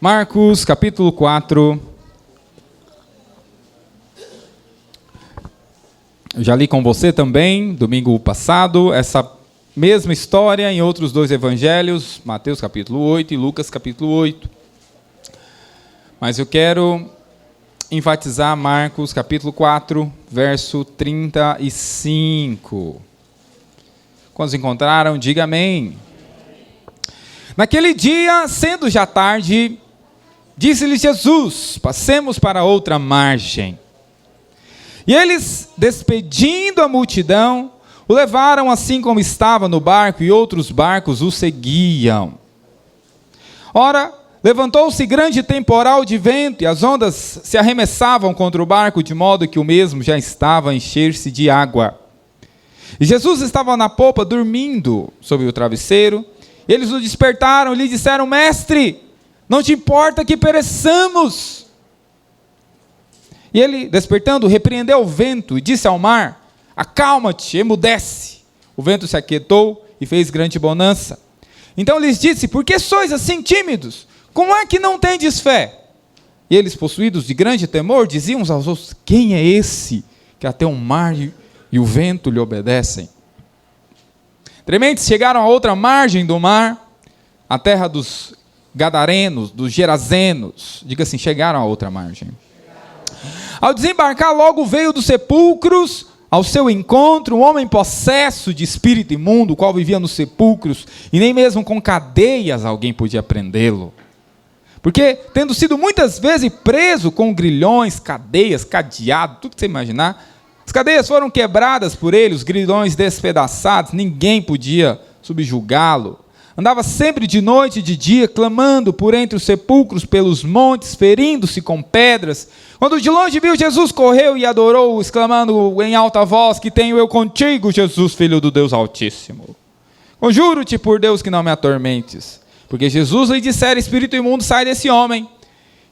Marcos, capítulo 4. Eu já li com você também, domingo passado, essa mesma história em outros dois evangelhos, Mateus capítulo 8 e Lucas capítulo 8. Mas eu quero enfatizar Marcos capítulo 4, verso 35. Quando encontraram, diga amém. Naquele dia, sendo já tarde, disse-lhe Jesus: passemos para outra margem. E eles, despedindo a multidão, o levaram assim como estava no barco, e outros barcos o seguiam. Ora, levantou-se grande temporal de vento, e as ondas se arremessavam contra o barco, de modo que o mesmo já estava a encher-se de água. E Jesus estava na popa, dormindo sobre o travesseiro. Eles o despertaram e lhe disseram: Mestre, não te importa que pereçamos? E ele, despertando, repreendeu o vento e disse ao mar: acalma-te, emudece. O vento se aquietou e fez grande bonança. Então lhes disse: por que sois assim tímidos? Como é que não tendes fé? E eles, possuídos de grande temor, diziam uns aos outros: quem é esse que até o mar e o vento lhe obedecem? Trementes chegaram a outra margem do mar, a terra dos Gadarenos, dos Gerazenos. Diga assim: chegaram a outra margem. Ao desembarcar, logo veio dos sepulcros ao seu encontro um homem possesso de espírito imundo, o qual vivia nos sepulcros, e nem mesmo com cadeias alguém podia prendê-lo. Porque, tendo sido muitas vezes preso com grilhões, cadeias, cadeado, tudo que você imaginar, as cadeias foram quebradas por ele, os grilhões despedaçados, ninguém podia subjugá-lo. Andava sempre de noite e de dia, clamando por entre os sepulcros, pelos montes, ferindo-se com pedras. Quando de longe viu Jesus, correu e adorou, exclamando em alta voz: que tenho eu contigo, Jesus, Filho do Deus Altíssimo? Conjuro-te por Deus que não me atormentes. Porque Jesus lhe dissera: espírito imundo, sai desse homem.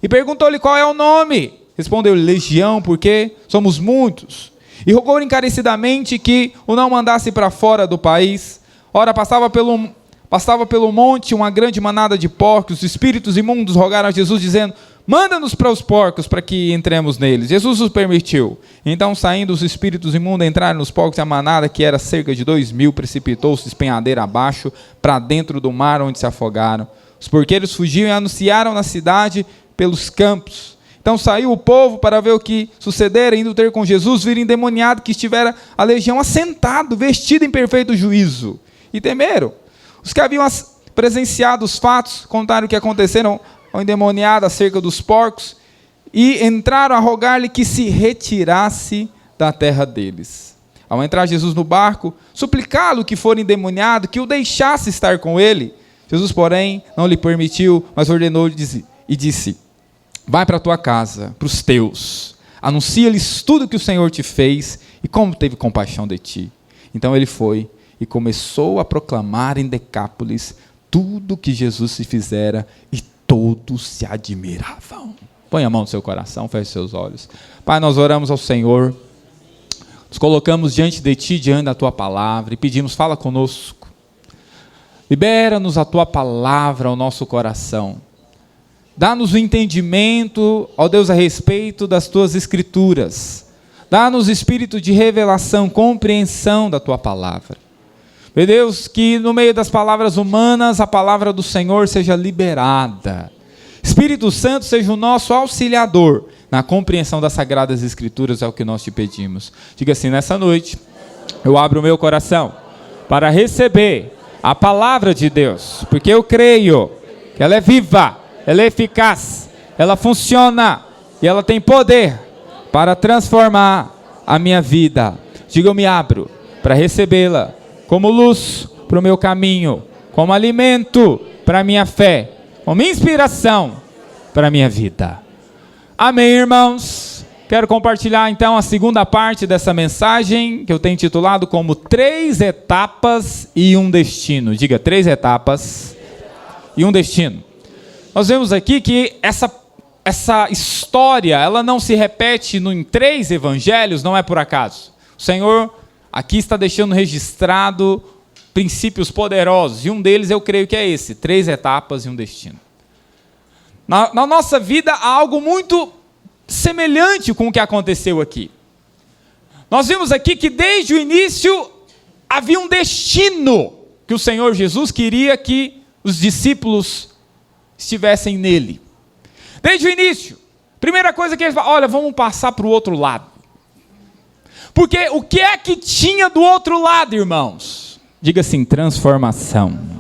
E perguntou-lhe qual é o nome. Respondeu-lhe: Legião, porque somos muitos. E rogou encarecidamente que o não mandasse para fora do país. Ora, passava pelo monte uma grande manada de porcos. Os espíritos imundos rogaram a Jesus, dizendo: manda-nos para os porcos, para que entremos neles. Jesus os permitiu. Então, saindo os espíritos imundos, entraram nos porcos, e a manada, que era cerca de 2.000, precipitou-se despenhadeira abaixo, para dentro do mar, onde se afogaram. Os porqueiros fugiam e anunciaram na cidade pelos campos. Então saiu o povo para ver o que sucedera, indo ter com Jesus, viram endemoniado que estivera a legião assentado, vestido em perfeito juízo. E temeram. Os que haviam presenciado os fatos contaram o que aconteceram ao endemoniado acerca dos porcos e entraram a rogar-lhe que se retirasse da terra deles. Ao entrar Jesus no barco, suplicá-lo que for endemoniado, que o deixasse estar com ele. Jesus, porém, não lhe permitiu, mas ordenou e disse: vai para a tua casa, para os teus, anuncia-lhes tudo que o Senhor te fez e como teve compaixão de ti. Então ele foi e começou a proclamar em Decápolis tudo que Jesus se fizera, e todos se admiravam. Põe a mão no seu coração, feche seus olhos. Pai, nós oramos ao Senhor, nos colocamos diante de Ti, diante da Tua palavra, e pedimos: fala conosco. Libera-nos a Tua palavra ao nosso coração. Dá-nos o entendimento, ó Deus, a respeito das Tuas Escrituras. Dá-nos espírito de revelação, compreensão da Tua palavra. Meu Deus, que no meio das palavras humanas, a palavra do Senhor seja liberada. Espírito Santo seja o nosso auxiliador na compreensão das Sagradas Escrituras, é o que nós te pedimos. Diga assim: nessa noite, eu abro o meu coração para receber a palavra de Deus, porque eu creio que ela é viva, ela é eficaz, ela funciona e ela tem poder para transformar a minha vida. Diga: eu me abro para recebê-la como luz para o meu caminho, como alimento para a minha fé, como inspiração para a minha vida. Amém, irmãos? Quero compartilhar então a segunda parte dessa mensagem, que eu tenho intitulado como 3 etapas e um destino. Diga: 3 etapas e um destino. Nós vemos aqui que essa história, ela não se repete em 3 evangelhos, não é por acaso. O Senhor aqui está deixando registrado princípios poderosos, e um deles eu creio que é esse: 3 etapas e um destino. Na nossa vida há algo muito semelhante com o que aconteceu aqui. Nós vimos aqui que desde o início havia um destino que o Senhor Jesus queria que os discípulos estivessem nele. Desde o início, primeira coisa que ele fala, olha, vamos passar para o outro lado. Porque o que é que tinha do outro lado, irmãos? Diga assim, transformação.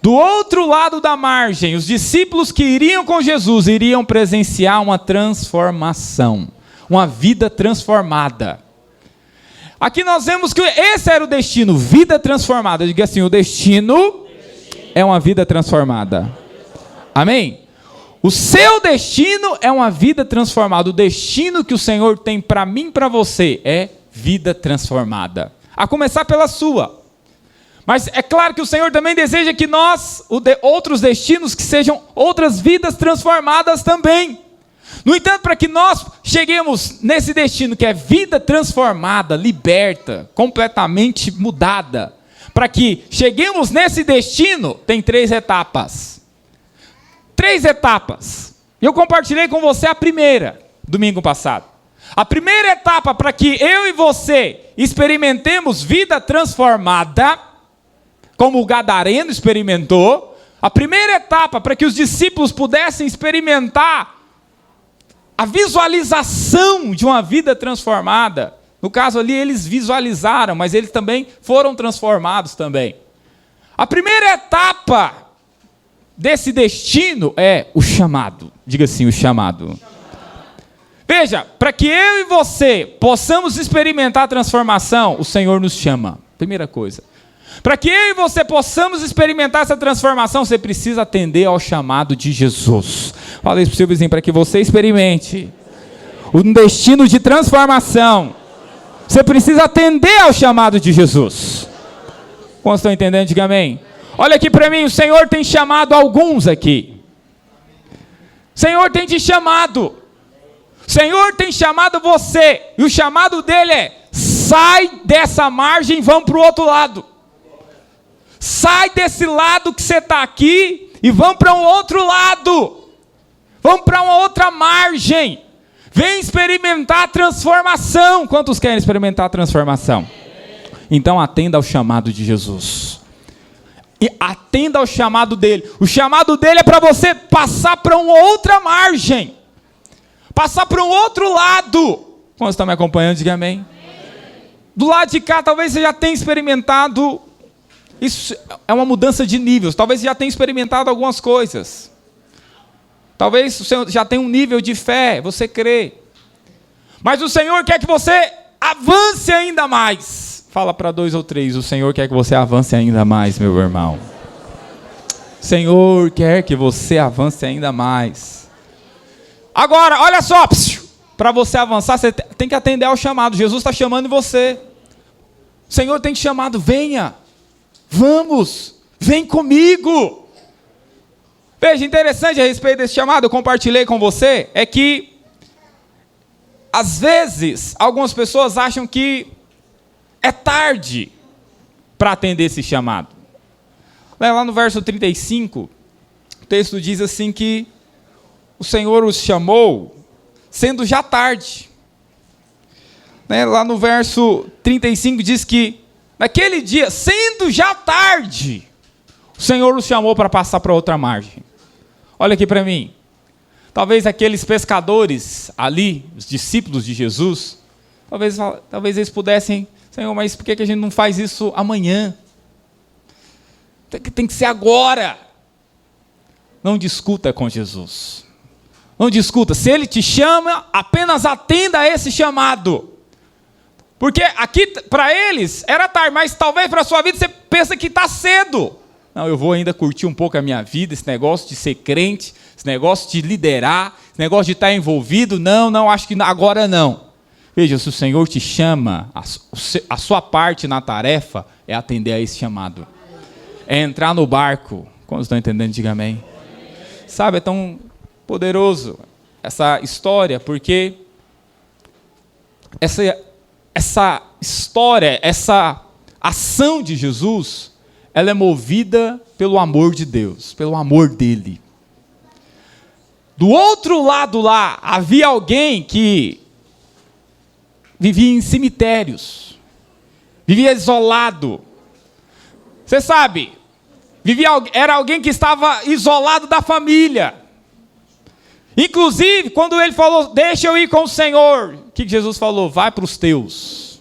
Do outro lado da margem, os discípulos que iriam com Jesus iriam presenciar uma transformação, uma vida transformada. Aqui nós vemos que esse era o destino, vida transformada. Diga assim, o destino é uma vida transformada. Amém? O seu destino é uma vida transformada. O destino que o Senhor tem para mim e para você é vida transformada. A começar pela sua. Mas é claro que o Senhor também deseja que nós, outros destinos, que sejam outras vidas transformadas também. No entanto, para que nós cheguemos nesse destino que é vida transformada, liberta, completamente mudada, para que cheguemos nesse destino, tem 3 etapas. 3 etapas. Eu compartilhei com você a primeira, domingo passado. A primeira etapa para que eu e você experimentemos vida transformada, como o gadareno experimentou, a primeira etapa para que os discípulos pudessem experimentar a visualização de uma vida transformada. No caso ali, eles visualizaram, mas eles também foram transformados também. A primeira etapa desse destino é o chamado. Diga assim, o chamado. Veja, para que eu e você possamos experimentar a transformação, o Senhor nos chama. Primeira coisa. Para que eu e você possamos experimentar essa transformação, você precisa atender ao chamado de Jesus. Fala isso para o seu vizinho, para que você experimente um destino de transformação, você precisa atender ao chamado de Jesus. Quantos estão entendendo? Diga amém. Olha aqui para mim, o Senhor tem chamado alguns aqui. O Senhor tem te chamado. O Senhor tem chamado você. E o chamado dele é, sai dessa margem e vamos para o outro lado. Sai desse lado que você está aqui e vamos para um outro lado. Vamos para uma outra margem. Vem experimentar a transformação. Quantos querem experimentar a transformação? Então atenda ao chamado de Jesus. E atenda ao chamado dele. O chamado dele é para você passar para uma outra margem. Passar para um outro lado. Quantos estão me acompanhando? Diga amém. Do lado de cá, talvez você já tenha experimentado. Isso é uma mudança de níveis. Talvez você já tenha experimentado algumas coisas. Talvez você já tenha um nível de fé, você crê. Mas o Senhor quer que você avance ainda mais. Fala para 2 ou 3, o Senhor quer que você avance ainda mais, meu irmão. O Senhor quer que você avance ainda mais. Agora, olha só, para você avançar, você tem que atender ao chamado. Jesus está chamando você. O Senhor tem te chamado, venha. Vamos, vem comigo. Veja, interessante a respeito desse chamado, eu compartilhei com você, é que, às vezes, algumas pessoas acham que é tarde para atender esse chamado. Lá no verso 35, o texto diz assim que o Senhor os chamou, sendo já tarde. Lá no verso 35 diz que, naquele dia, sendo já tarde, o Senhor os chamou para passar para outra margem. Olha aqui para mim. Talvez aqueles pescadores ali, os discípulos de Jesus, talvez eles pudessem, Senhor, mas por que a gente não faz isso amanhã? Tem que ser agora. Não discuta com Jesus. Não discuta. Se Ele te chama, apenas atenda a esse chamado. Porque aqui, para eles, era tarde, mas talvez para a sua vida você pensa que está cedo. Não, eu vou ainda curtir um pouco a minha vida, esse negócio de ser crente, esse negócio de liderar, esse negócio de estar envolvido. Não, acho que agora não. Veja, se o Senhor te chama, a sua parte na tarefa é atender a esse chamado. É entrar no barco. Como estão entendendo? Diga amém. Sabe, é tão poderoso essa história, porque essa história, essa ação de Jesus, ela é movida pelo amor de Deus, pelo amor dele. Do outro lado lá, havia alguém que vivia em cemitérios, vivia isolado. Você sabe, era alguém que estava isolado da família. Inclusive, quando ele falou, deixa eu ir com o Senhor, o que Jesus falou? Vai para os teus.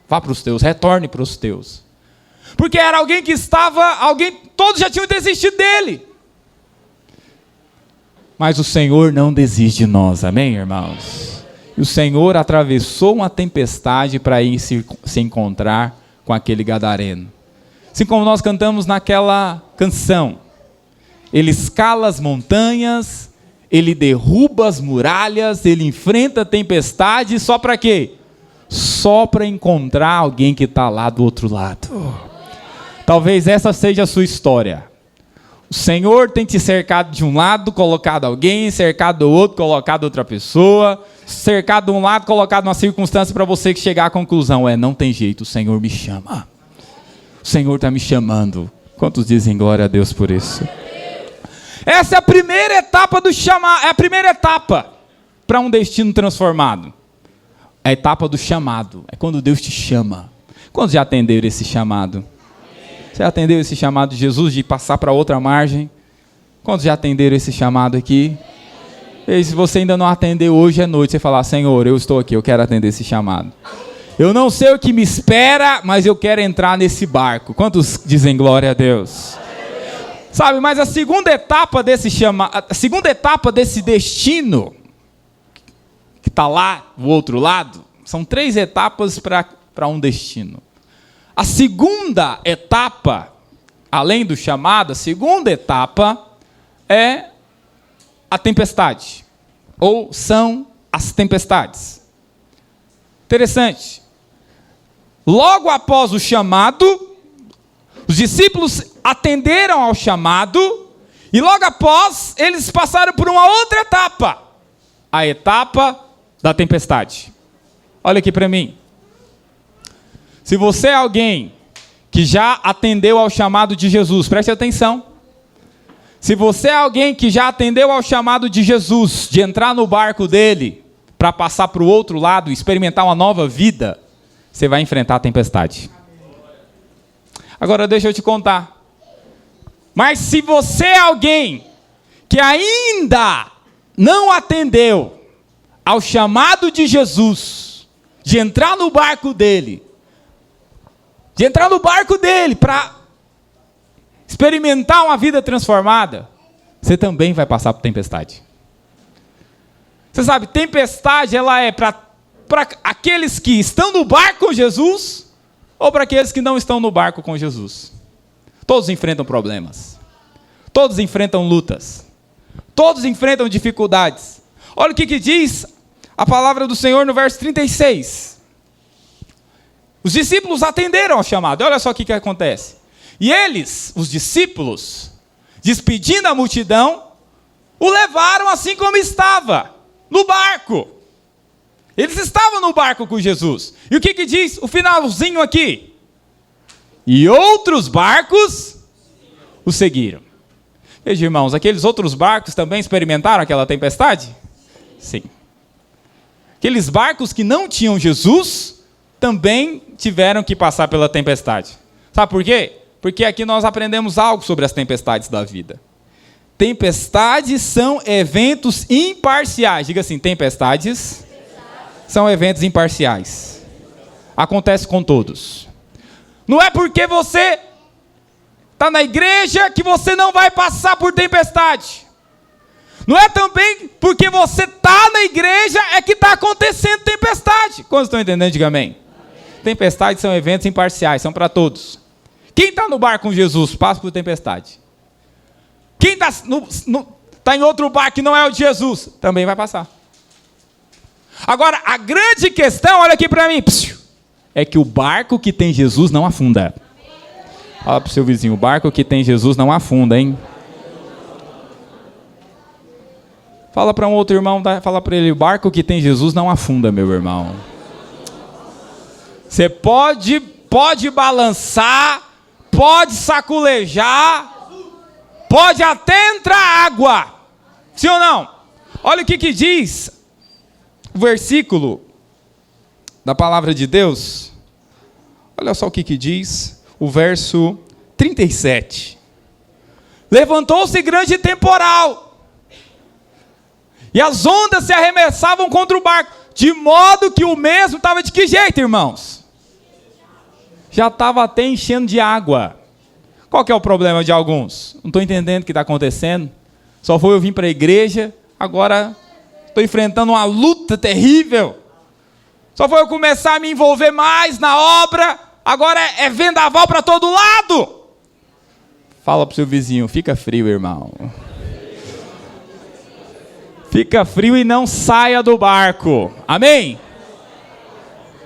Vá para os teus, retorne para os teus. Porque era alguém que todos já tinham desistido dele. Mas o Senhor não desiste de nós, amém, irmãos? E o Senhor atravessou uma tempestade para ir se encontrar com aquele gadareno. Assim como nós cantamos naquela canção. Ele escala as montanhas, ele derruba as muralhas, ele enfrenta a tempestade, só para quê? Só para encontrar alguém que está lá do outro lado. Talvez essa seja a sua história. O Senhor tem te cercado de um lado, colocado alguém, cercado do outro, colocado outra pessoa, cercado de um lado, colocado uma circunstância para você chegar à conclusão, não tem jeito, o Senhor me chama. O Senhor está me chamando. Quantos dizem glória a Deus por isso? Essa é a primeira etapa do chamado, é a primeira etapa para um destino transformado. A etapa do chamado, é quando Deus te chama. Quantos já atenderam esse chamado? Você atendeu esse chamado de Jesus de passar para outra margem? Quantos já atenderam esse chamado aqui? E se você ainda não atendeu, hoje é noite, você falar, Senhor, eu estou aqui, eu quero atender esse chamado. Eu não sei o que me espera, mas eu quero entrar nesse barco. Quantos dizem glória a Deus? Sabe, mas a segunda etapa desse destino, que está lá do outro lado, são 3 etapas para um destino. A segunda etapa, além do chamado, a segunda etapa é a tempestade, ou são as tempestades. Interessante. Logo após o chamado, os discípulos atenderam ao chamado, e logo após, eles passaram por uma outra etapa, a etapa da tempestade. Olha aqui para mim. Se você é alguém que já atendeu ao chamado de Jesus, preste atenção. Se você é alguém que já atendeu ao chamado de Jesus, de entrar no barco dele, para passar para o outro lado, experimentar uma nova vida, você vai enfrentar a tempestade. Agora deixa eu te contar. Mas se você é alguém que ainda não atendeu ao chamado de Jesus, de entrar no barco dele, para experimentar uma vida transformada, você também vai passar por tempestade. Você sabe, tempestade ela é para aqueles que estão no barco com Jesus ou para aqueles que não estão no barco com Jesus. Todos enfrentam problemas. Todos enfrentam lutas. Todos enfrentam dificuldades. Olha o que diz a palavra do Senhor no verso 36. Os discípulos atenderam ao chamado. Olha só o que acontece. E eles, os discípulos, despedindo a multidão, o levaram assim como estava, no barco. Eles estavam no barco com Jesus. E o que diz o finalzinho aqui? E outros barcos o seguiram. Veja, irmãos, aqueles outros barcos também experimentaram aquela tempestade? Sim. Aqueles barcos que não tinham Jesus também tiveram que passar pela tempestade. Sabe por quê? Porque aqui nós aprendemos algo sobre as tempestades da vida. Tempestades são eventos imparciais. Diga assim, tempestades são eventos imparciais. Acontece com todos. Não é porque você está na igreja que você não vai passar por tempestade. Não é também porque você está na igreja é que está acontecendo tempestade. Quantos estão entendendo? Diga amém. Tempestades são eventos imparciais, são para todos. Quem está no barco com Jesus passa por tempestade. Quem está em outro barco que não é o de Jesus também vai passar. Agora, a grande questão, olha aqui para mim, é que o barco que tem Jesus não afunda. Fala para o seu vizinho, o barco que tem Jesus não afunda, hein? Fala para um outro irmão, fala para ele, o barco que tem Jesus não afunda, meu irmão. Você pode balançar, pode saculejar, pode até entrar água, Sim ou não? Olha o que diz o versículo da palavra de Deus. Olha só o que diz o verso 37. Levantou-se grande temporal, e as ondas se arremessavam contra o barco, de modo que o mesmo estava de que jeito, irmãos? Já estava até enchendo de água. Qual que é o problema de alguns? Não estou entendendo o que está acontecendo. Só foi eu vir para a igreja, agora estou enfrentando uma luta terrível. Só foi eu começar a me envolver mais na obra, agora é vendaval para todo lado. Fala para o seu vizinho, fica frio, irmão. Fica frio e não saia do barco. Amém?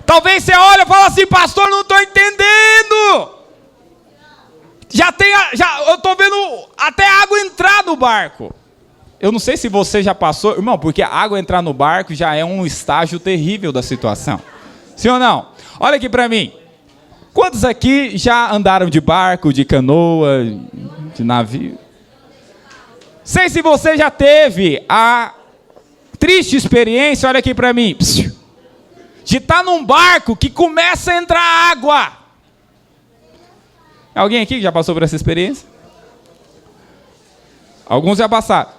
Talvez você olhe e fale assim, pastor, não estou entendendo. Eu estou vendo até água entrar no barco. Eu não sei se você já passou, irmão, porque a água entrar no barco já é um estágio terrível da situação. Sim ou não? Olha aqui para mim. Quantos aqui já andaram de barco, de canoa, de navio? Sei se você já teve a triste experiência, olha aqui para mim, de estar num barco que começa a entrar água. Alguém aqui já passou por essa experiência? Alguns já passaram.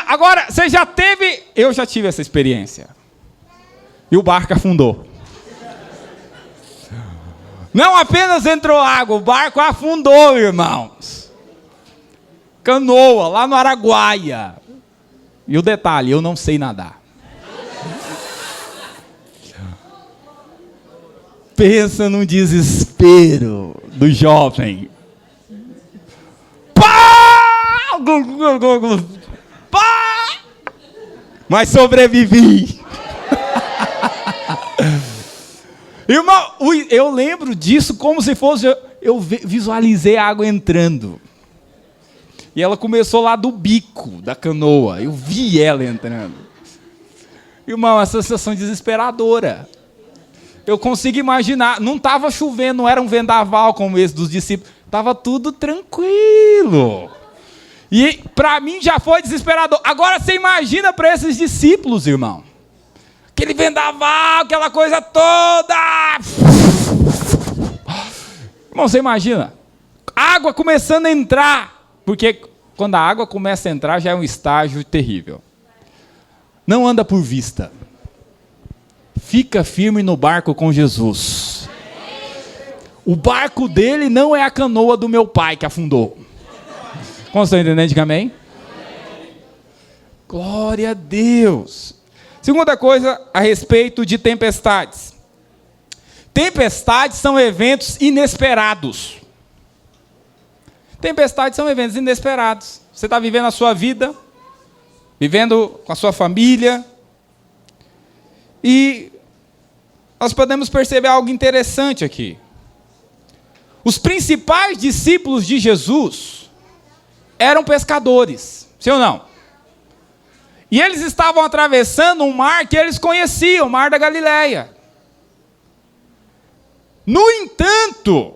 Agora, você já teve... Eu já tive essa experiência. E o barco afundou. Não apenas entrou água, o barco afundou, irmãos. Canoa, lá no Araguaia. E o detalhe, eu não sei nadar. Pensa num desespero do jovem. Pá! Pá! Mas sobrevivi. Irmão, eu lembro disso como se fosse... Eu visualizei a água entrando. E ela começou lá do bico da canoa. Eu vi ela entrando. Irmão, essa sensação desesperadora. Eu consigo imaginar. Não estava chovendo, não era um vendaval como esse dos discípulos. Estava tudo tranquilo. E para mim já foi desesperador. Agora você imagina para esses discípulos, irmão. Aquele vendaval, aquela coisa toda. Irmão, você imagina? Água começando a entrar. Porque quando a água começa a entrar, já é um estágio terrível. Não anda por vista. Fica firme no barco com Jesus. O barco dele não é a canoa do meu pai que afundou. Como estão entendendo? Diga amém. Glória a Deus. Segunda coisa a respeito de tempestades. Tempestades são eventos inesperados. Tempestades são eventos inesperados. Você está vivendo a sua vida, vivendo com a sua família, e nós podemos perceber algo interessante aqui. Os principais discípulos de Jesus eram pescadores, sim ou não? E eles estavam atravessando um mar que eles conheciam, o Mar da Galileia. No entanto,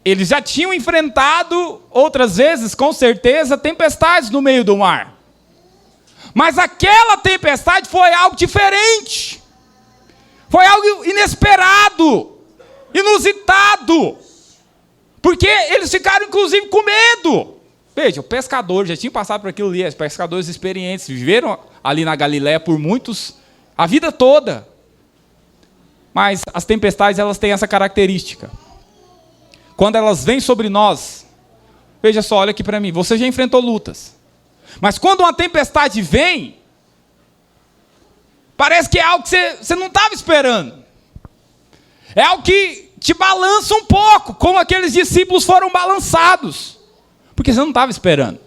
eles já tinham enfrentado, outras vezes, com certeza, tempestades no meio do mar. Mas aquela tempestade foi algo diferente. Foi algo inesperado, inusitado. Porque eles ficaram, inclusive, com medo. Veja, o pescador já tinha passado por aquilo ali, os pescadores experientes, viveram ali na Galileia por a vida toda. Mas as tempestades, elas têm essa característica. Quando elas vêm sobre nós, veja só, olha aqui para mim, você já enfrentou lutas. Mas quando uma tempestade vem, parece que é algo que você não estava esperando. É algo que te balança um pouco, como aqueles discípulos foram balançados. Porque você não estava esperando.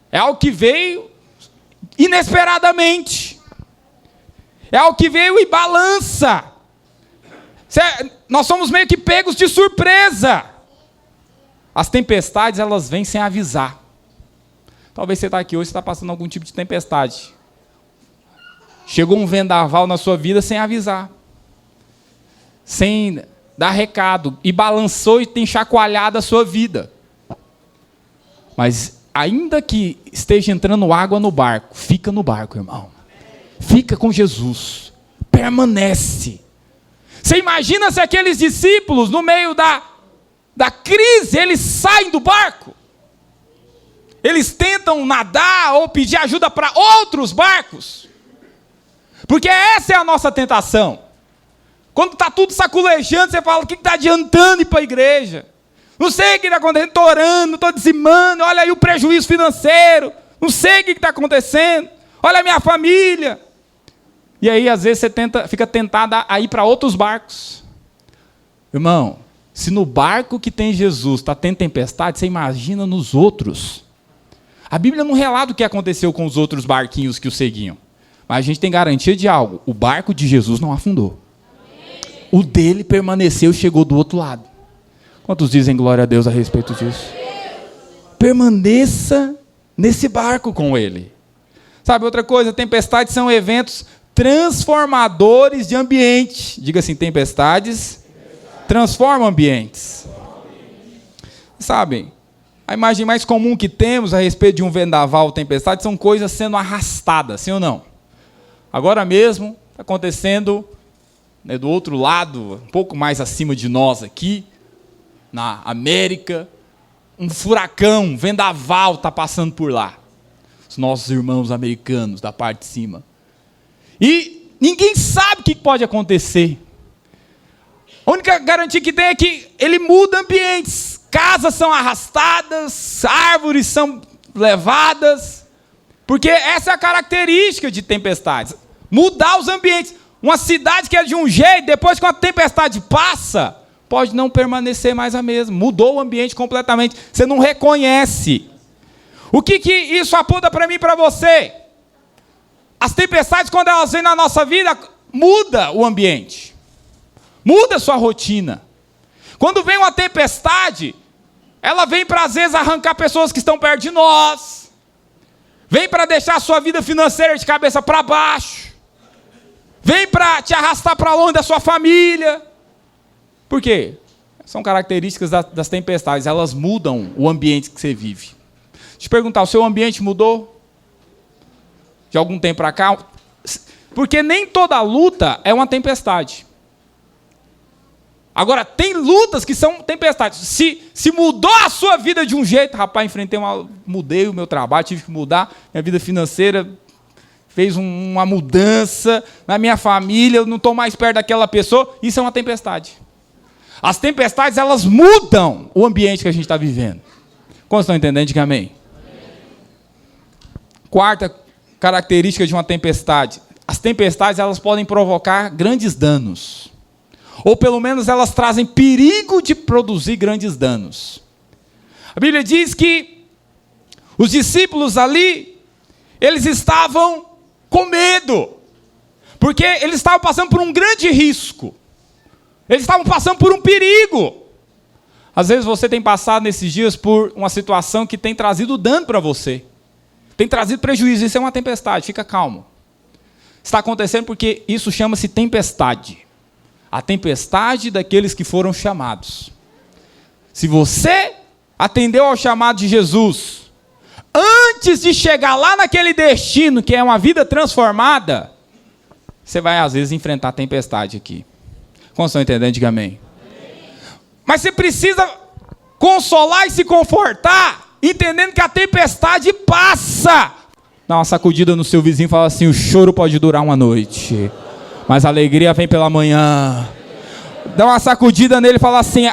É algo que veio inesperadamente. É algo que veio e balança. Nós somos meio que pegos de surpresa. As tempestades, elas vêm sem avisar. Talvez você está aqui hoje e está passando algum tipo de tempestade. Chegou um vendaval na sua vida sem avisar. Sem dar recado. E balançou e tem chacoalhado a sua vida. Mas ainda que esteja entrando água no barco, fica no barco, irmão. Fica com Jesus. Permanece. Você imagina se aqueles discípulos, no meio da crise, eles saem do barco? Eles tentam nadar ou pedir ajuda para outros barcos? Porque essa é a nossa tentação. Quando está tudo saculejando, você fala, o que está adiantando ir para a igreja? Não sei o que está acontecendo, estou orando, estou dizimando, olha aí o prejuízo financeiro, não sei o que está acontecendo, olha a minha família. E aí, às vezes, você fica tentado a ir para outros barcos. Irmão, se no barco que tem Jesus está tendo tempestade, você imagina nos outros. A Bíblia não relata o que aconteceu com os outros barquinhos que o seguiam. Mas a gente tem garantia de algo, o barco de Jesus não afundou. O dele permaneceu e chegou do outro lado. Quantos dizem glória a Deus a respeito disso? Permaneça nesse barco com ele. Sabe outra coisa? Tempestades são eventos transformadores de ambiente. Diga assim, tempestades transformam ambientes. Sabem, a imagem mais comum que temos a respeito de um vendaval ou tempestade são coisas sendo arrastadas, sim ou não? Agora mesmo está acontecendo, né, do outro lado, um pouco mais acima de nós aqui, na América, um furacão, um vendaval está passando por lá. Os nossos irmãos americanos da parte de cima. E ninguém sabe o que pode acontecer. A única garantia que tem é que ele muda ambientes. Casas são arrastadas, árvores são levadas. Porque essa é a característica de tempestades. Mudar os ambientes. Uma cidade que é de um jeito, depois que uma tempestade passa, pode não permanecer mais a mesma. Mudou o ambiente completamente. Você não reconhece. O que isso aponta para mim e para você? As tempestades, quando elas vêm na nossa vida, muda o ambiente. Muda a sua rotina. Quando vem uma tempestade, ela vem para, às vezes, arrancar pessoas que estão perto de nós. Vem para deixar a sua vida financeira de cabeça para baixo. Vem para te arrastar para longe da sua família. Por quê? São características das tempestades. Elas mudam o ambiente que você vive. Deixa eu te perguntar, o seu ambiente mudou? De algum tempo para cá? Porque nem toda luta é uma tempestade. Agora, tem lutas que são tempestades. Se mudou a sua vida de um jeito, rapaz, mudei o meu trabalho, tive que mudar minha vida financeira, fez uma mudança na minha família, eu não estou mais perto daquela pessoa, isso é uma tempestade. As tempestades, elas mudam o ambiente que a gente está vivendo. Quantos estão entendendo? Diga amém. Quarta característica de uma tempestade. As tempestades, elas podem provocar grandes danos. Ou pelo menos elas trazem perigo de produzir grandes danos. A Bíblia diz que os discípulos ali, eles estavam com medo. Porque eles estavam passando por um grande risco. Eles estavam passando por um perigo. Às vezes você tem passado nesses dias por uma situação que tem trazido dano para você. Tem trazido prejuízo. Isso é uma tempestade, fica calmo. Está acontecendo porque isso chama-se tempestade. A tempestade daqueles que foram chamados. Se você atendeu ao chamado de Jesus, antes de chegar lá naquele destino, que é uma vida transformada, você vai às vezes enfrentar a tempestade aqui. Como estão entendendo? Diga amém. Mas você precisa consolar e se confortar, entendendo que a tempestade passa. Dá uma sacudida no seu vizinho e fala assim, o choro pode durar uma noite, mas a alegria vem pela manhã. Dá uma sacudida nele e fala assim,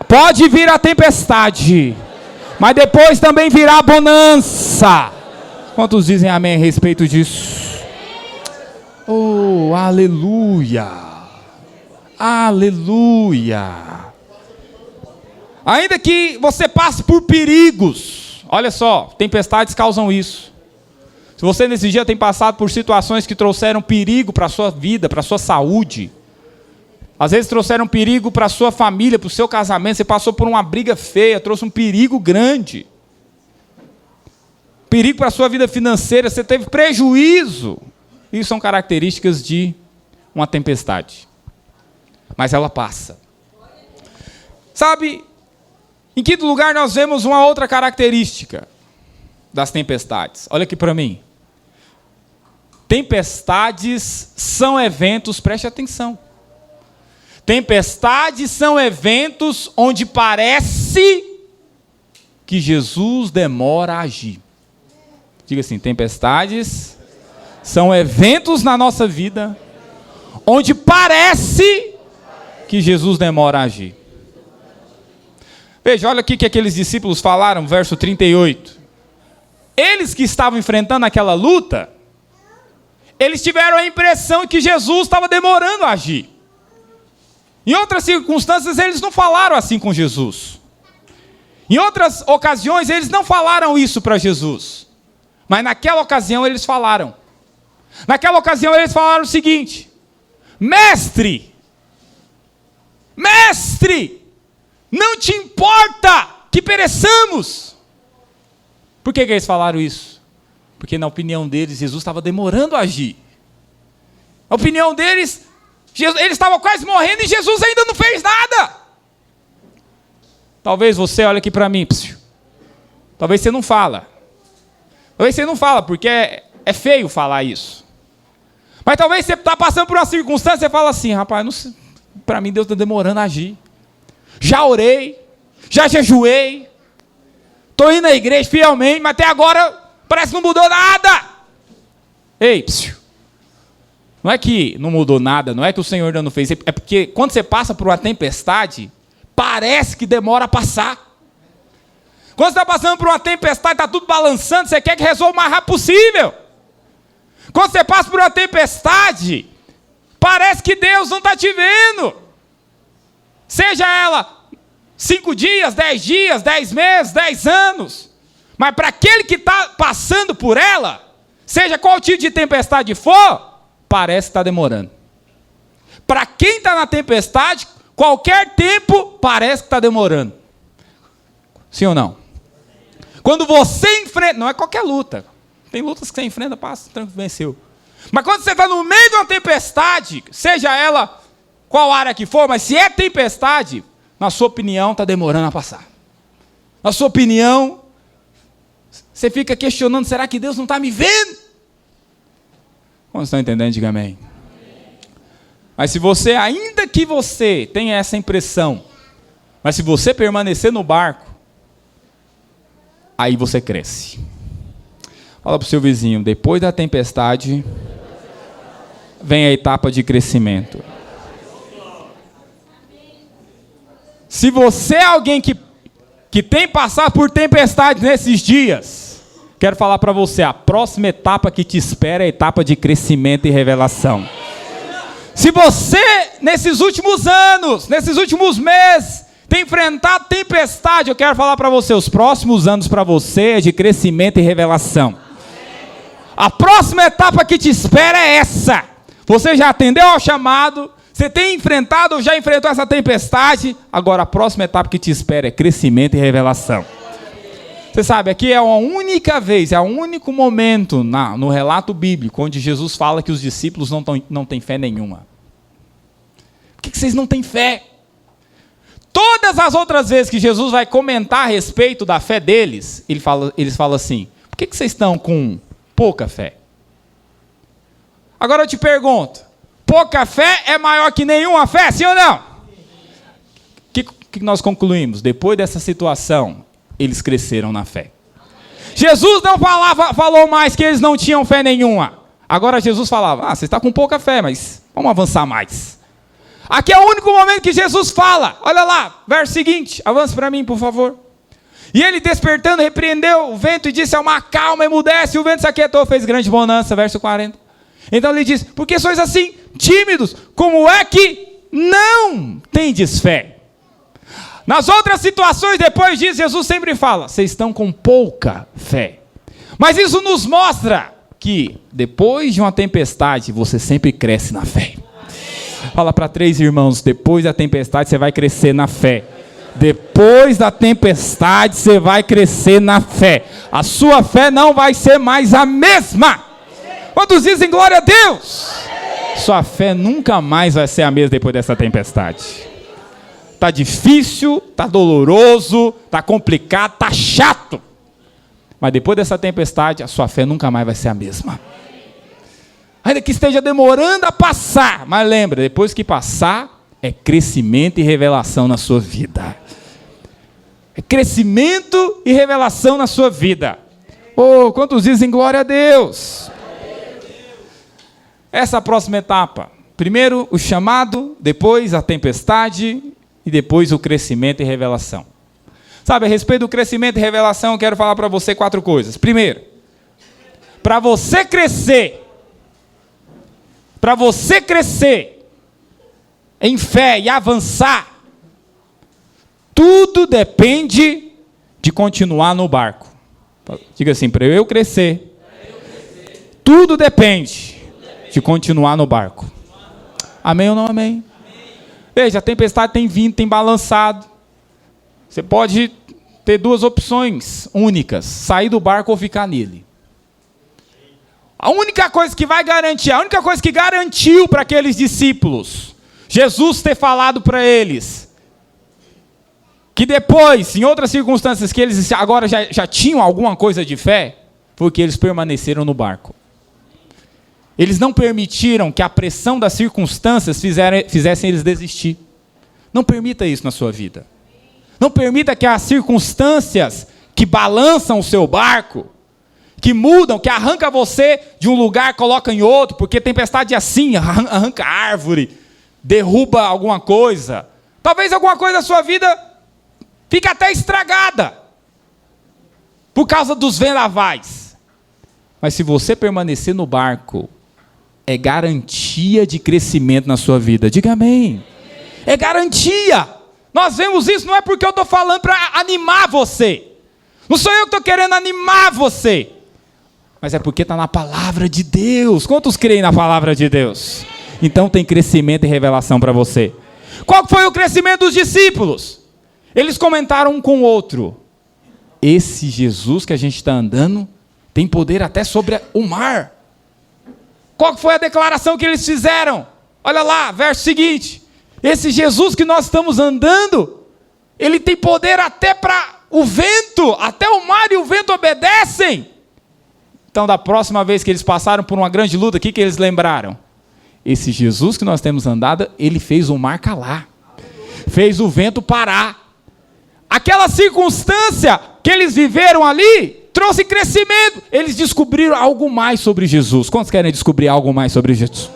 pode vir a tempestade, mas depois também virá a bonança. Quantos dizem amém a respeito disso? Oh, aleluia. Aleluia. Ainda que você passe por perigos, olha só, tempestades causam isso. Se você nesse dia tem passado por situações que trouxeram perigo para a sua vida, para a sua saúde, às vezes trouxeram perigo para a sua família, para o seu casamento, você passou por uma briga feia, trouxe um perigo grande. Perigo para a sua vida financeira, você teve prejuízo. Isso são características de uma tempestade. Mas ela passa. Sabe, em quinto lugar nós vemos uma outra característica. das tempestades. Olha aqui para mim. Tempestades são eventos, preste atenção. Tempestades são eventos onde parece que Jesus demora a agir. Diga assim, tempestades são eventos na nossa vida onde parece que Jesus demora a agir. Veja, olha aqui que aqueles discípulos falaram, verso 38. Eles que estavam enfrentando aquela luta, eles tiveram a impressão que Jesus estava demorando a agir. Em outras circunstâncias, eles não falaram assim com Jesus. Em outras ocasiões, eles não falaram isso para Jesus. Mas naquela ocasião, eles falaram. Naquela ocasião, eles falaram o seguinte: Mestre, não te importa que pereçamos. Por que eles falaram isso? Porque na opinião deles, Jesus estava demorando a agir. Na opinião deles, eles estavam quase morrendo e Jesus ainda não fez nada. Talvez você, olha aqui para mim, talvez você não fala. Talvez você não fala, porque é feio falar isso. Mas talvez você está passando por uma circunstância e fala assim: rapaz, para mim Deus está demorando a agir. Já orei, já jejuei, estou indo à igreja fielmente, mas até agora parece que não mudou nada. Ei, não é que não mudou nada, não é que o Senhor ainda não fez, é porque quando você passa por uma tempestade, parece que demora a passar. Quando você está passando por uma tempestade, está tudo balançando, você quer que resolva o mais rápido possível. Quando você passa por uma tempestade, parece que Deus não está te vendo. Seja ela 5 dias, 10 dias, 10 meses, 10 anos. Mas para aquele que está passando por ela, seja qual tipo de tempestade for, parece que está demorando. Para quem está na tempestade, qualquer tempo parece que está demorando. Sim ou não? Quando você enfrenta, não é qualquer luta. Tem lutas que você enfrenta, passa, tranquilo, venceu. Mas quando você está no meio de uma tempestade, seja ela qual área que for, mas se é tempestade, na sua opinião está demorando a passar. Na sua opinião, você fica questionando, será que Deus não está me vendo? Como estão entendendo? Diga amém. Mas se você, ainda que você tenha essa impressão, mas se você permanecer no barco, aí você cresce. Fala para o seu vizinho, depois da tempestade, vem a etapa de crescimento. Se você é alguém que tem passado por tempestade nesses dias, quero falar para você, a próxima etapa que te espera é a etapa de crescimento e revelação. Se você, nesses últimos anos, nesses últimos meses, tem enfrentado tempestade, eu quero falar para você, os próximos anos para você é de crescimento e revelação. A próxima etapa que te espera é essa. Você já atendeu ao chamado, você tem enfrentado ou já enfrentou essa tempestade, agora a próxima etapa que te espera é crescimento e revelação. Você sabe, aqui é uma única vez, é o único momento no relato bíblico onde Jesus fala que os discípulos não têm fé nenhuma. Por que vocês não têm fé? Todas as outras vezes que Jesus vai comentar a respeito da fé deles, eles falam assim: por que vocês estão com pouca fé? Agora eu te pergunto, pouca fé é maior que nenhuma fé, sim ou não? O que nós concluímos? Depois dessa situação, eles cresceram na fé. Jesus não falou mais que eles não tinham fé nenhuma. Agora Jesus falava, você está com pouca fé, mas vamos avançar mais. Aqui é o único momento que Jesus fala. Olha lá, verso seguinte, avance para mim, por favor. E ele despertando, repreendeu o vento e disse ao mar, calma, emudece. E o vento se aquietou, fez grande bonança, verso 40. Então ele diz, por que sois assim tímidos? Como é que não tendes fé? Nas outras situações, depois disso, Jesus sempre fala, vocês estão com pouca fé. Mas isso nos mostra que depois de uma tempestade, você sempre cresce na fé. Fala para 3 irmãos, depois da tempestade você vai crescer na fé. Depois da tempestade você vai crescer na fé. A sua fé não vai ser mais a mesma. Quantos dizem glória a Deus? Sua fé nunca mais vai ser a mesma depois dessa tempestade. Está difícil, está doloroso, está complicado, está chato. Mas depois dessa tempestade, a sua fé nunca mais vai ser a mesma. Ainda que esteja demorando a passar, mas lembra, depois que passar, é crescimento e revelação na sua vida. É crescimento e revelação na sua vida. Oh, quantos dizem glória a Deus? Essa é a próxima etapa. Primeiro o chamado, depois a tempestade e depois o crescimento e revelação. Sabe, a respeito do crescimento e revelação, eu quero falar para você 4 coisas. Primeiro, para você crescer em fé e avançar, tudo depende de continuar no barco. Diga assim, para eu crescer, tudo depende de continuar no barco. Amém ou não amém? Veja, a tempestade tem vindo, tem balançado. Você pode ter 2 opções únicas, sair do barco ou ficar nele. A única coisa que vai garantir, a única coisa que garantiu para aqueles discípulos, Jesus ter falado para eles, que depois, em outras circunstâncias, que eles agora já tinham alguma coisa de fé, foi que eles permaneceram no barco. Eles não permitiram que a pressão das circunstâncias fizessem eles desistir. Não permita isso na sua vida. Não permita que as circunstâncias que balançam o seu barco, que mudam, que arranca você de um lugar, coloca em outro, porque tempestade é assim, arranca árvore, derruba alguma coisa. Talvez alguma coisa da sua vida fique até estragada por causa dos vendavais. Mas se você permanecer no barco, é garantia de crescimento na sua vida. Diga amém. É garantia. Nós vemos isso, não é porque eu estou falando para animar você. Não sou eu que estou querendo animar você. Mas é porque está na palavra de Deus. Quantos creem na palavra de Deus? Então tem crescimento e revelação para você. Qual foi o crescimento dos discípulos? Eles comentaram um com o outro. Esse Jesus que a gente está andando tem poder até sobre o mar. Qual foi a declaração que eles fizeram? Olha lá, verso seguinte. Esse Jesus que nós estamos andando, ele tem poder até para o vento, até o mar e o vento obedecem. Então, da próxima vez que eles passaram por uma grande luta, o que eles lembraram? Esse Jesus que nós temos andado, ele fez o mar calar. Fez o vento parar. Aquela circunstância que eles viveram ali, trouxe crescimento. Eles descobriram algo mais sobre Jesus. Quantos querem descobrir algo mais sobre Jesus?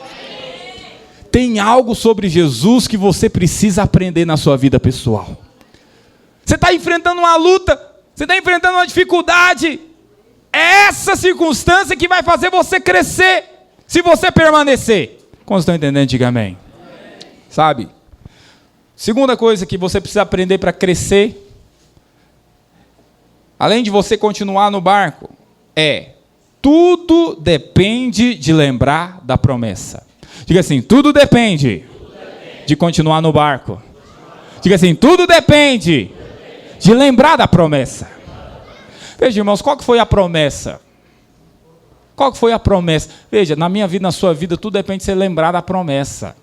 Tem algo sobre Jesus que você precisa aprender na sua vida pessoal. Você está enfrentando uma luta, você está enfrentando uma dificuldade. É essa circunstância que vai fazer você crescer, se você permanecer. Como estão entendendo? Diga amém. Sabe? Segunda coisa que você precisa aprender para crescer, além de você continuar no barco, tudo depende de lembrar da promessa. Diga assim, tudo depende de continuar no barco. Diga assim, tudo depende de lembrar da promessa. Veja, irmãos, qual que foi a promessa? Qual que foi a promessa? Veja, na minha vida, na sua vida, tudo depende de você lembrar da promessa.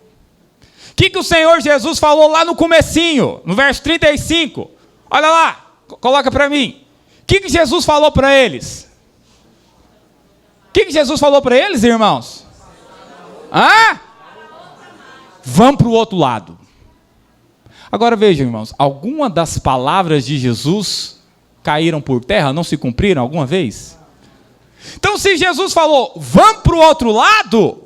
O que o Senhor Jesus falou lá no comecinho, no verso 35? Olha lá, coloca para mim. O que Jesus falou para eles? O que Jesus falou para eles, irmãos? Vamos para o outro lado. Agora vejam, irmãos, alguma das palavras de Jesus caíram por terra, não se cumpriram alguma vez? Então, se Jesus falou, vamos para o outro lado,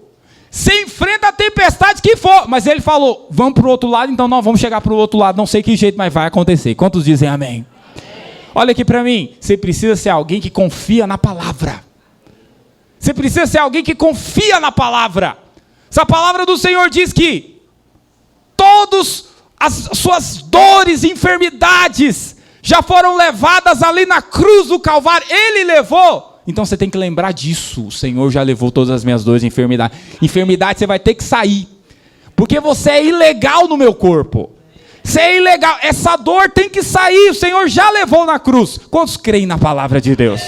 você enfrenta a tempestade que for, mas ele falou, vamos para o outro lado, então nós vamos chegar para o outro lado, não sei que jeito, mas vai acontecer. Quantos dizem amém? Olha aqui para mim, você precisa ser alguém que confia na palavra. Você precisa ser alguém que confia na palavra. Essa palavra do Senhor diz que todas as suas dores e enfermidades já foram levadas ali na cruz do Calvário. Ele levou. Então você tem que lembrar disso. O Senhor já levou todas as minhas dores e enfermidades. Enfermidade você vai ter que sair. Porque você é ilegal no meu corpo. Você é ilegal. Essa dor tem que sair. O Senhor já levou na cruz. Quantos creem na palavra de Deus?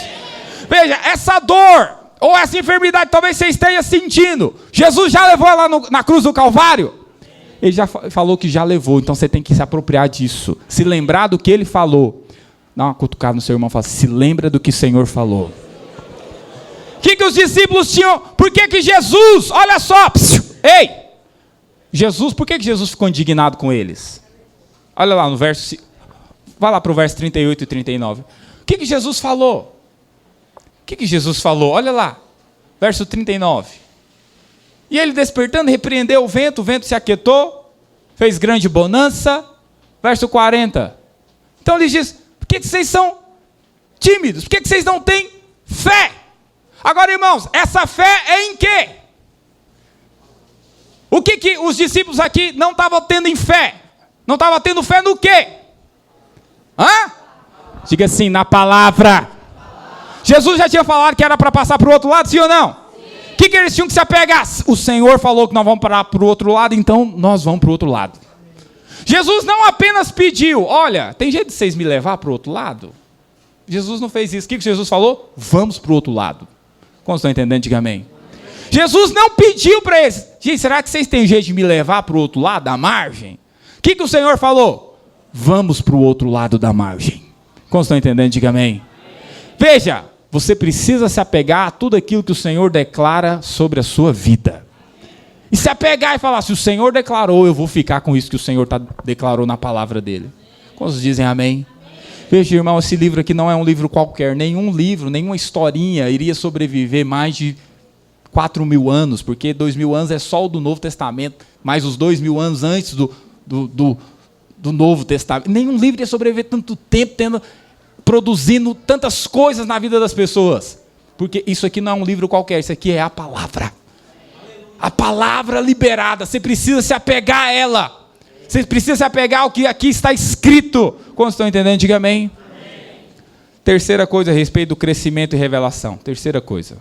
Veja, essa dor ou essa enfermidade talvez você esteja sentindo. Jesus já levou ela na cruz do Calvário. Ele já falou que já levou. Então você tem que se apropriar disso. Se lembrar do que ele falou. Dá uma cutucada no seu irmão e fala, se lembra do que o Senhor falou. O que os discípulos tinham? Por que Jesus, olha só, ei, Jesus, por que Jesus ficou indignado com eles? Olha lá no verso, vai lá para o verso 38 e 39. O que Jesus falou? O que Jesus falou? Olha lá, verso 39. E ele despertando, repreendeu o vento se aquietou, fez grande bonança. Verso 40. Então ele diz, por que vocês são tímidos? Por que vocês não têm fé? Agora, irmãos, essa fé é em quê? O que os discípulos aqui não estavam tendo em fé? Não estavam tendo fé no quê? Hã? Diga assim, na palavra. Jesus já tinha falado que era para passar para o outro lado, sim ou não? O que eles tinham que se apegar? O Senhor falou que nós vamos parar para o outro lado, então nós vamos para o outro lado. Jesus não apenas pediu, olha, tem jeito de vocês me levar para o outro lado? Jesus não fez isso. O que Jesus falou? Vamos para o outro lado. Como estão entendendo? Diga amém. Jesus não pediu para eles, gente, será que vocês têm jeito de me levar para o outro lado, da margem? O que o Senhor falou? Vamos para o outro lado da margem. Como estão entendendo? Diga amém. Veja, você precisa se apegar a tudo aquilo que o Senhor declara sobre a sua vida. E se apegar e falar, se o Senhor declarou, eu vou ficar com isso que o Senhor declarou na palavra dele. Quantos dizem amém? Veja, irmão, esse livro aqui não é um livro qualquer. Nenhum livro, nenhuma historinha iria sobreviver mais de 4.000 anos, porque 2.000 anos é só o do Novo Testamento, mais os 2.000 anos antes do Novo Testamento. Nenhum livro ia sobreviver tanto tempo, produzindo tantas coisas na vida das pessoas. Porque isso aqui não é um livro qualquer, isso aqui é a palavra. A palavra liberada, você precisa se apegar a ela. Você precisa se apegar ao que aqui está escrito. Quantos estão entendendo? Diga amém. Amém. Terceira coisa a respeito do crescimento e revelação. Terceira coisa.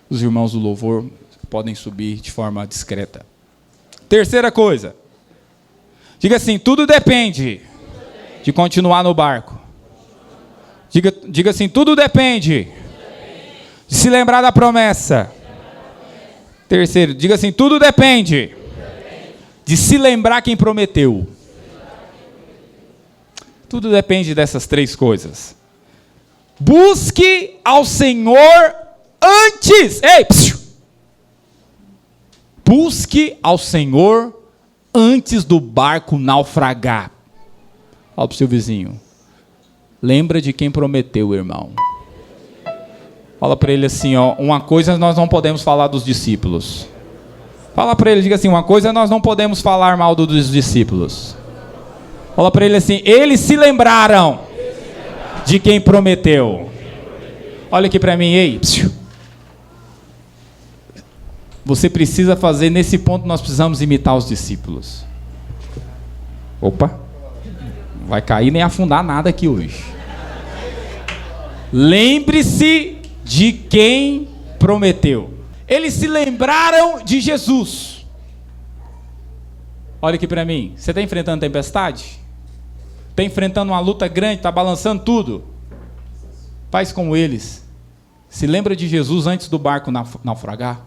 Os irmãos do louvor podem subir de forma discreta. Terceira coisa. Diga assim, tudo depende de continuar no barco. Diga assim, tudo depende de se lembrar da promessa. Terceiro, diga assim, tudo depende de se lembrar quem prometeu. Tudo depende dessas três coisas. Busque ao Senhor antes. Ei, busque ao Senhor antes do barco naufragar. Fala para o seu vizinho. Lembra de quem prometeu, irmão. Fala para ele assim, ó, uma coisa nós não podemos falar dos discípulos. Fala para ele, diga assim, uma coisa nós não podemos falar mal dos discípulos. Fala para ele assim, eles se lembraram de quem prometeu. Olha aqui para mim, ei. Você precisa fazer, nesse ponto nós precisamos imitar os discípulos. Opa, não vai cair nem afundar nada aqui hoje. Lembre-se de quem prometeu. Eles se lembraram de Jesus. Olha aqui para mim. Você está enfrentando tempestade? Está enfrentando uma luta grande? Está balançando tudo? Faz como eles. Se lembra de Jesus antes do barco naufragar?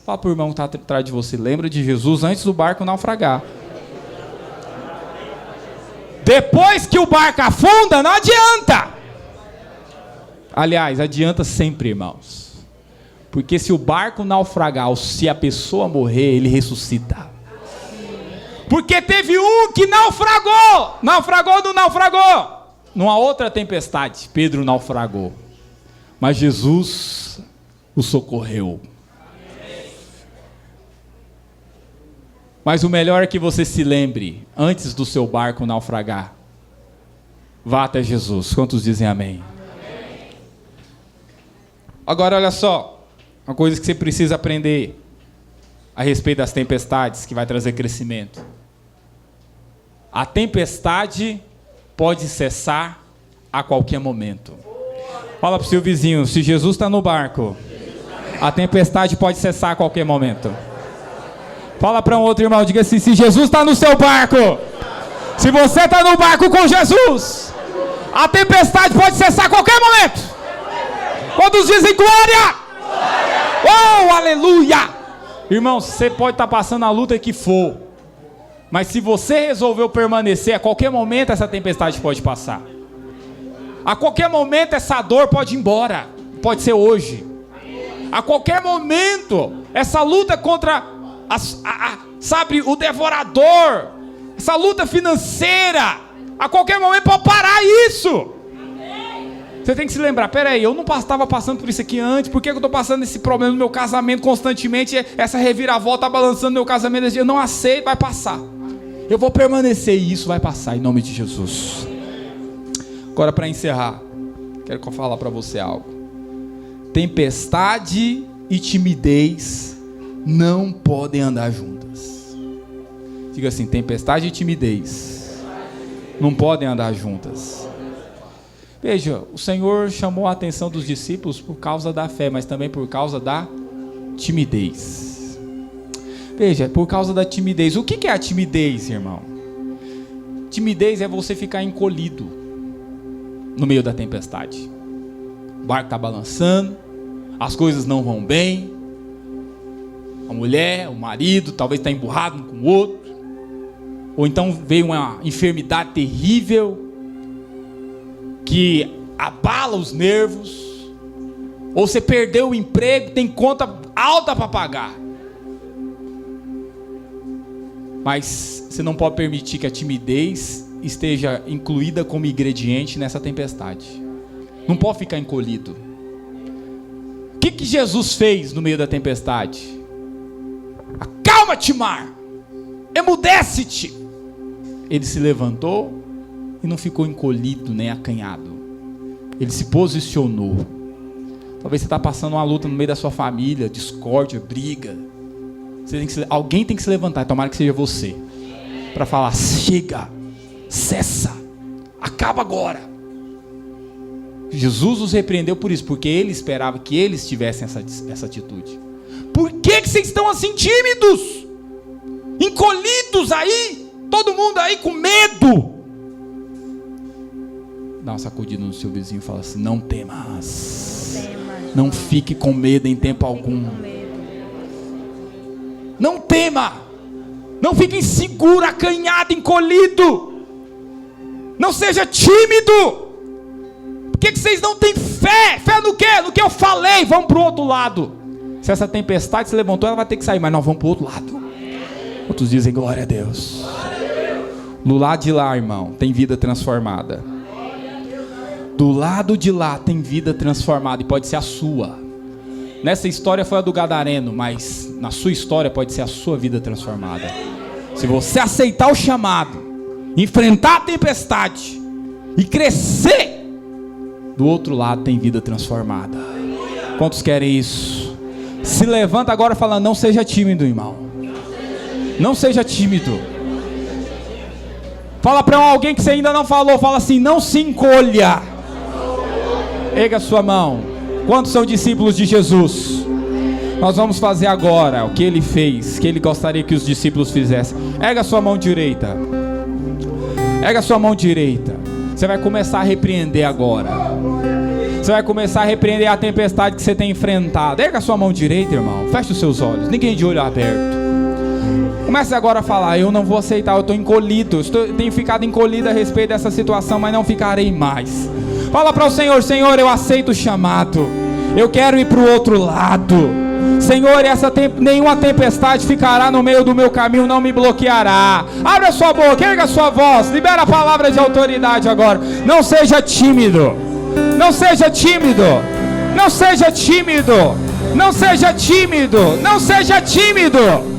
Fala para o irmão que está atrás de você. Lembra de Jesus antes do barco naufragar. Depois que o barco afunda, não adianta. Aliás, adianta sempre, irmãos. Porque se o barco naufragar, ou se a pessoa morrer, ele ressuscita. Porque teve um que naufragou. Naufragou ou não naufragou? Numa outra tempestade, Pedro naufragou. Mas Jesus o socorreu. Mas o melhor é que você se lembre, antes do seu barco naufragar, vá até Jesus. Quantos dizem amém? Agora olha só, uma coisa que você precisa aprender a respeito das tempestades, que vai trazer crescimento. A tempestade pode cessar a qualquer momento. Fala para o seu vizinho, se Jesus está no barco, a tempestade pode cessar a qualquer momento. Fala para um outro irmão, diga assim, se Jesus está no seu barco, se você está no barco com Jesus, a tempestade pode cessar a qualquer momento. Quantos dizem glória? Glória! Oh, aleluia! Irmão, você pode estar passando a luta que for, mas se você resolveu permanecer, a qualquer momento essa tempestade pode passar. A qualquer momento essa dor pode ir embora. Pode ser hoje. A qualquer momento essa luta contra sabe, o devorador, essa luta financeira, a qualquer momento pode parar isso. Você tem que se lembrar, peraí, eu não estava passando por isso aqui antes, por que eu estou passando esse problema no meu casamento constantemente, essa reviravolta balançando meu casamento, eu não aceito, vai passar. Eu vou permanecer e isso vai passar, em nome de Jesus. Agora, para encerrar, quero que eu fale para você algo. Tempestade e timidez não podem andar juntas. Diga assim, tempestade e timidez não podem andar juntas. Veja, o Senhor chamou a atenção dos discípulos por causa da fé, mas também por causa da timidez. Veja, por causa da timidez. O que é a timidez, irmão? Timidez é você ficar encolhido no meio da tempestade. O barco está balançando, as coisas não vão bem, a mulher, o marido, talvez está emburrado um com o outro, ou então veio uma enfermidade terrível, que abala os nervos, ou você perdeu o emprego, tem conta alta para pagar, mas você não pode permitir que a timidez esteja incluída como ingrediente nessa tempestade. Não pode ficar encolhido. O que Jesus fez no meio da tempestade? Acalma-te, mar, emudece-te. Ele se levantou e não ficou encolhido nem acanhado. Ele se posicionou. Talvez você está passando uma luta no meio da sua família, discórdia, briga. Alguém tem que se levantar, tomara que seja você, para falar, chega, cessa, acaba agora. Jesus os repreendeu por isso, porque ele esperava que eles tivessem essa atitude. Por que vocês estão assim tímidos? Encolhidos aí? Todo mundo aí com medo? Dá uma sacudida no seu vizinho e fala assim, não temas. Não fique com medo em tempo algum. Não tema. Não fique inseguro, acanhado, encolhido. Não seja tímido. Por que vocês não têm fé? Fé no quê? No que eu falei. Vamos para o outro lado. Se essa tempestade se levantou, ela vai ter que sair, mas nós vamos para o outro lado. Outros dizem glória a Deus. Do lado de lá, irmão, tem vida transformada. Do lado de lá tem vida transformada, e pode ser a sua. Nessa história foi a do gadareno, mas na sua história pode ser a sua vida transformada. Se você aceitar o chamado, enfrentar a tempestade e crescer, do outro lado tem vida transformada. Quantos querem isso? Se levanta agora falando, não seja tímido, irmão. Não seja tímido. Fala para alguém que você ainda não falou, fala assim, não se encolha. Erga sua mão. Quantos são discípulos de Jesus? Nós vamos fazer agora o que ele fez, que ele gostaria que os discípulos fizessem. Erga sua mão direita. Erga sua mão direita. Você vai começar a repreender agora. Você vai começar a repreender a tempestade que você tem enfrentado. Erga sua mão direita, irmão. Feche os seus olhos. Ninguém de olho aberto. Comece agora a falar, eu não vou aceitar, eu estou encolhido. Tenho ficado encolhido a respeito dessa situação, mas não ficarei mais. Fala para o Senhor, Senhor, eu aceito o chamado. Eu quero ir para o outro lado. Senhor, nenhuma tempestade ficará no meio do meu caminho, não me bloqueará. Abre a sua boca, erga a sua voz, libera a palavra de autoridade agora. Não seja tímido. Não seja tímido. Não seja tímido. Não seja tímido. Não seja tímido.